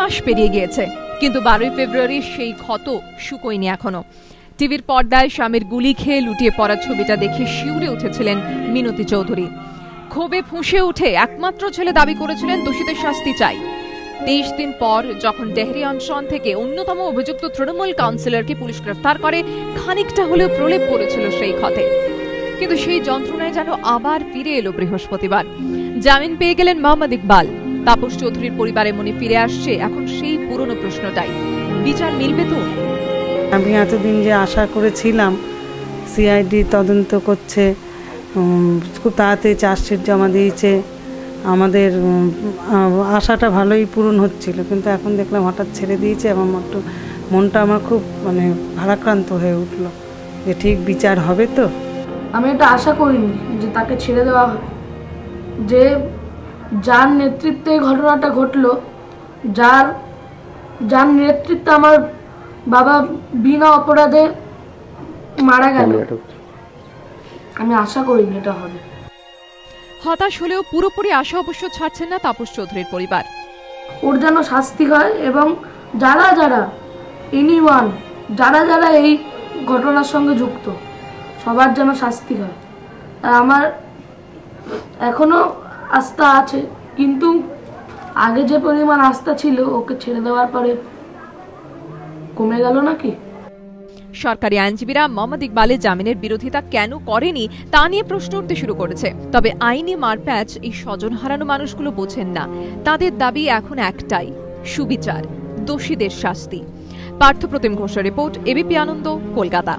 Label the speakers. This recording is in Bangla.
Speaker 1: মাস পেরিয়ে গিয়েছে, কিন্তু 12 ফেব্রুয়ারি সেই ক্ষত শুকোয়নি এখনো। টিভির পর্দায় স্বামীর গুলি খেয়ে লুটিয়ে পড়া ছবিটা দেখে শিউরে উঠেছিলেন মিনতি চৌধুরী। ক্ষোভে ফুঁসে উঠে একমাত্র ছেলে দাবি করেছিলেন দোষীদের শাস্তি চাই। 23 দিন পর যখন ডেহরি অনশন থেকে অন্যতম অভিযুক্ত তৃণমূল কাউন্সিলরকে পুলিশ গ্রেফতার করে, খানিকটা হলেও প্রলেপ পড়েছিল সেই ক্ষতে। কিন্তু সেই যন্ত্রণায় যেন আবার ফিরে এলো বৃহস্পতিবার। জামিন পেয়ে গেলেন মোহাম্মদ ইকবাল। তাপস চৌধুরীর পরিবারে মনে ফিরে আসছে এখন সেই পুরনো প্রশ্নটাই, বিচার মিলবে তো?
Speaker 2: আমি এতদিন যে আশা করেছিলাম সিআইডি তদন্ত করছে, খুব তাড়াতাড়ি চার্জশিট জমা দিয়েছে, আমাদের আশাটা ভালোই পূরণ হচ্ছিল, কিন্তু এখন দেখলাম হঠাৎ ছেড়ে দিয়েছে। আমার মনটা আমার খুব ভারাক্রান্ত হয়ে উঠলো যে ঠিক বিচার হবে তো।
Speaker 3: আমি এটা আশা করিনি যে তাকে ছেড়ে দেওয়া হবে, যে যার নেতৃত্বে ঘটনাটা ঘটলো, যার নেতৃত্বে আমার বাবা বিনা অপরাধে মারা গেল, আমি আশা করিনি এটা হবে।
Speaker 1: হতাশ হলেও পুরোপুরি আশা অবশ্য ছাড়ছেন না তাপস চৌধুরীর পরিবার।
Speaker 3: ওর যেন শাস্তি হয় এবং যারা এই ঘটনার সঙ্গে যুক্ত সবার যেন শাস্তি হয়। আর আমার এখনো আস্থা আছে, কিন্তু আগে যে পরিমাণ আস্থা ছিল ওকে ছেড়ে দেওয়ার পরে কমে গেল নাকি?
Speaker 1: সরকারি আইনজীবীরা মোহাম্মদ ইকবালের জামিনের বিরোধিতা কেন করেনি তা নিয়ে প্রশ্ন উঠতে শুরু করেছে। তবে আইনি মারপ্যাচ এই স্বজন হারানো মানুষগুলো বোঝেন না। তাদের দাবি এখন একটাই, সুবিচার, দোষীদের শাস্তি। পার্থপ্রতিম ঘোষের রিপোর্ট, এবিপি আনন্দ, কলকাতা।